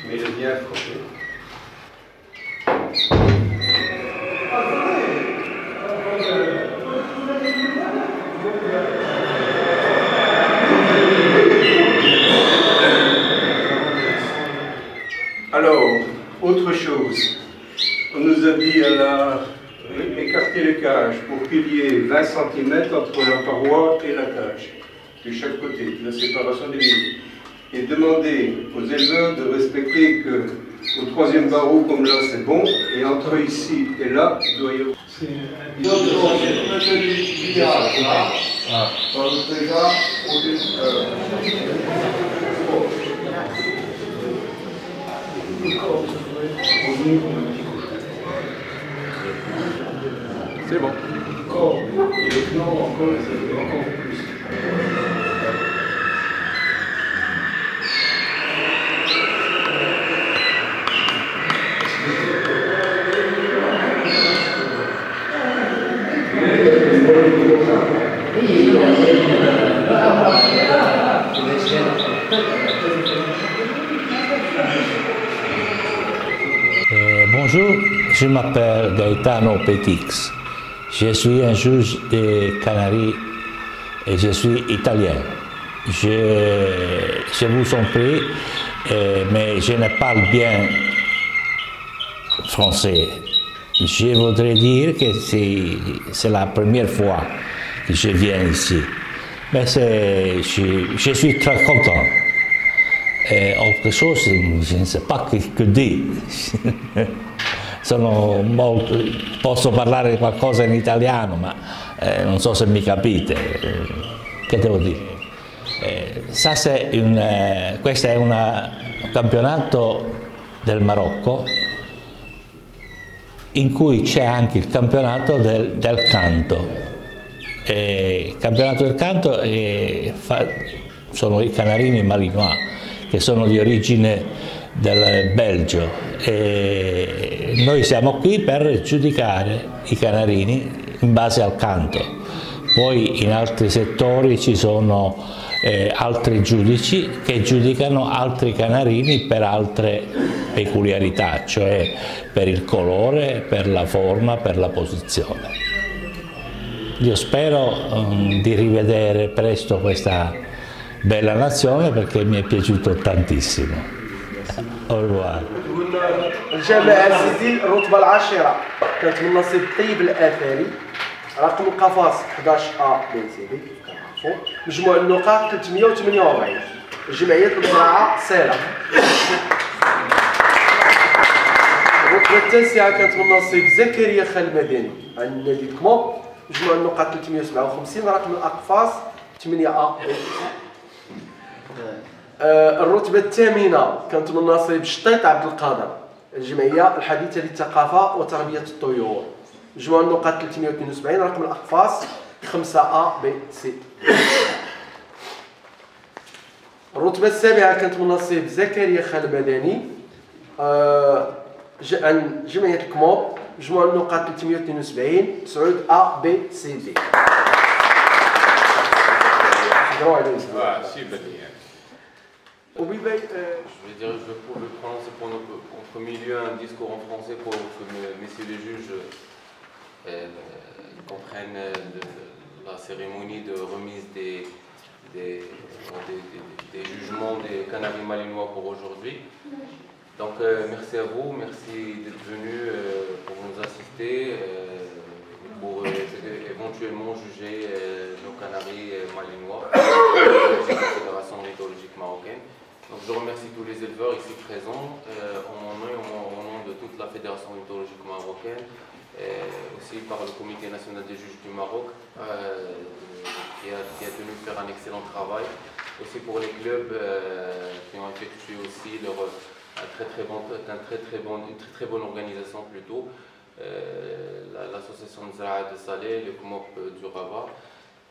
Mais il est bien frappé. Alors, autre chose, on nous a dit écarter les cages pour qu'il y ait 20 cm entre la paroi et la cage, de chaque côté, la séparation des lignes. Et demander aux éleveurs de respecter que au troisième barreau, comme là, c'est bon, et entre ici et là, il doit y avoir. C'est bon. Et les plans encore, c'est encore plus. Bonjour, je m'appelle Gaetano Petix. Je suis un juge des Canaries et je suis italien. Je vous en prie, mais je ne parle bien français. Je voudrais dire que c'est la première fois que je viens ici. Mais je suis très content. Autre chose, je ne sais pas che dire. Posso parlare qualcosa in italiano, ma non so se mi capite. Che devo dire? Questo è un campionato del Marocco in cui c'è anche il campionato del canto. Il campionato del canto sono i canarini malinois, che sono di origine del Belgio, e noi siamo qui per giudicare i canarini in base al canto. Poi in altri settori ci sono altri giudici che giudicano altri canarini per altre peculiarità, cioè per il colore, per la forma, per la posizione. Io spero di rivedere presto questa bella nazione perché mi è piaciuto tantissimo. Au revoir. الجامعة سيدي الرتبة العاشرة كانت من نصيب طيب الآثاري، رقم قفاص 11A بن سيدي كنعرفو، مجموع النقاط 348. جمعية المزرعة سالة. الرتبة التاسعة كانت من نصيب زكريا خال مدني عن نادي الكمو، مجموع النقاط 357، رقم الأقفاص 8A. الرتبة الثامنة كانت من نصيب شطيط عبد القادر، الجمعية الحديثة للثقافة وتربية الطيور، مجموع النقاط 372، رقم الأقفاص 5A B C. الرتبة السابعة كانت من نصيب زكريا خال مدني عن جمعية الكموب، مجموع النقاط 372، 9A B C D. Je vais prononcer pour en premier lieu un discours en français pour que messieurs les juges comprennent la cérémonie de remise des jugements des Canaries malinois pour aujourd'hui. Donc merci à vous, merci d'être venus pour nous assister, pour éventuellement juger nos Canaries malinois de la Fédération ornithologique marocaine. Donc je remercie tous les éleveurs ici présents, en mon nom et au nom de toute la Fédération ornithologique marocaine, aussi par le Comité national des juges du Maroc, qui a tenu à faire un excellent travail. Aussi pour les clubs qui ont effectué aussi une très bonne organisation plutôt. L'association Mzra'a de Salé, le CMOP du Rabat,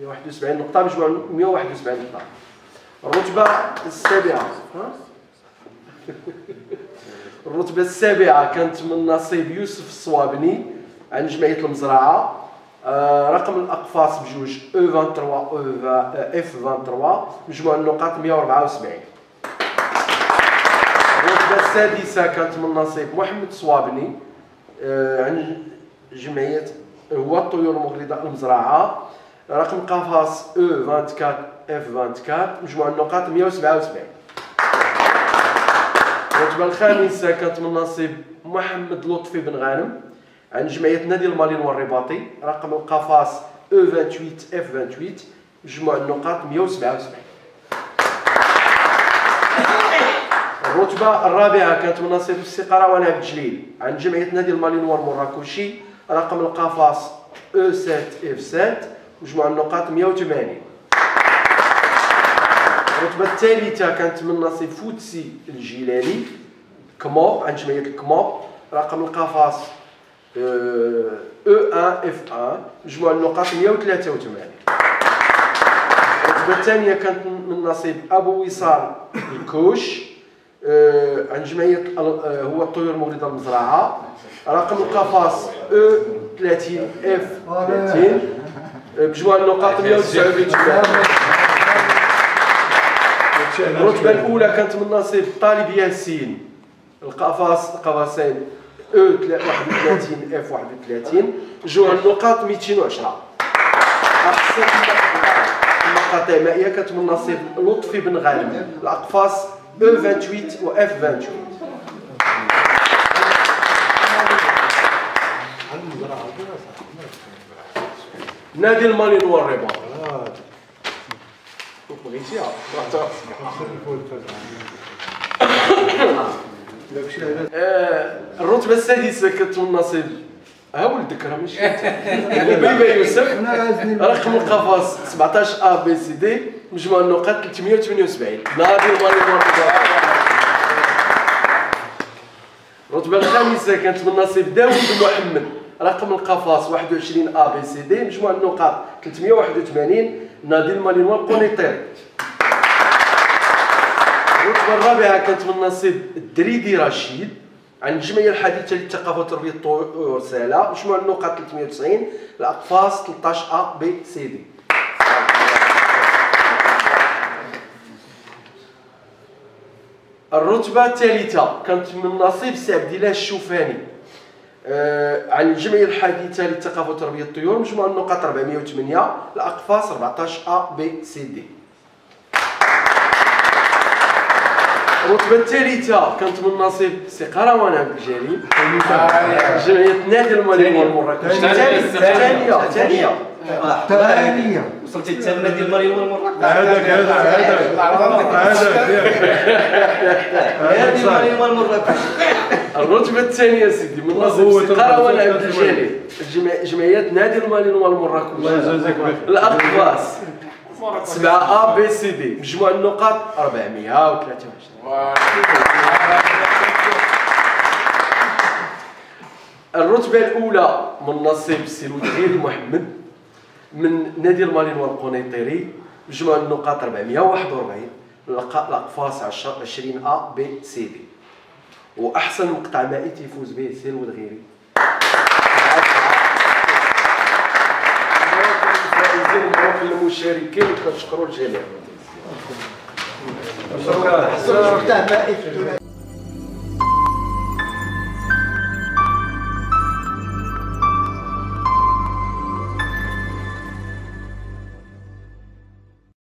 171 نقطة، مجموع 171 نقطة. الرتبة السابعة الرتبة السابعة كانت من نصيب يوسف الصوابني عن جمعية المزرعة. رقم الأقفاص بجوج E23 F23، مجموع النقاط 174. الرتبة السادسة كانت من نصيب محمد الصوابني عن جمعية هو الطيور المغرضة المزرعة. رقم قفص E24 F24، مجموع النقاط 177. الرتبة الخامسة كانت من نصيب محمد لطفي بن غانم عن جمعية نادي المالين والرباطي. رقم القفص E28 F28، مجموع النقاط 177. الرتبة الرابعة كانت من نصيب السقارة ونعم الجليل عن جمعية نادي المالين والمراكشي. رقم القفص E7 F7، مجموع النقاط 180. الرتبة الثالثة كانت من نصيب فوتسي الجيلاني كمو عن جمعية الكمو. رقم القفص E1 F1، مجموع النقاط 183. الرتبة الثانية كانت من نصيب أبو وصال الكوش عن جمعية هو الطيور المغرضة المزرعة. رقم القفص E30 F30، مجموع النقاط 189. الرتبة الأولى كانت من نصيب طالب ياسين قفصين E31 F31، مجموع النقاط 210. أحسن المقاطع المائية كانت من نصيب لطفي بن غانم الأقفاص E28 و F28. نادي المالين والرباط. الرتبة السادسة كانت من نصيب ولدك راه ماشي بيبا يوسف. رقم القفص 17 A B C D، مجموع النقاط 378. نادي المالين والرباط. الرتبة الخامسة كانت من نصيب داوود محمد. رقم القفص 21 A B C D، مجموع النقاط 381. نادي المالين والقنيطري. الرتبة الرابعة كانت من نصيب الدريدي رشيد عن الجمعية الحديثة للثقافة وتربية الطيور سالة، مجموع النقاط 390. الأقفاص 13 A B C D. الرتبة الثالثة كانت من نصيب سي عبد الله الشوفاني عن الجمعية الحديثة للثقافة وتربية الطيور، مجموع النقاط 408. الأقفاص 14 A B C D. الرتبة الثالثة كانت من نصيب سي قروان عبد الجليل جمعية نادي المالين والمراكش. الثانية وصلتي حتى لنادي المالين والمراكش. نادي المالين والمراكش. الرتبة الثانية سيدي من نصيب سي قروان عبد الجليل جمعية نادي المالين والمراكش. الأقفاص 7 A B C D، مجموع النقاط 423. الرتبة الأولى من نصيب سي لودغيري محمد من نادي المالين والقنيطري، مجموع النقاط 441. الأقفاص 20 A B C D. وأحسن مقطع مائي تيفوز به سي لودغيري. المشاركين كنشكروا الجميع.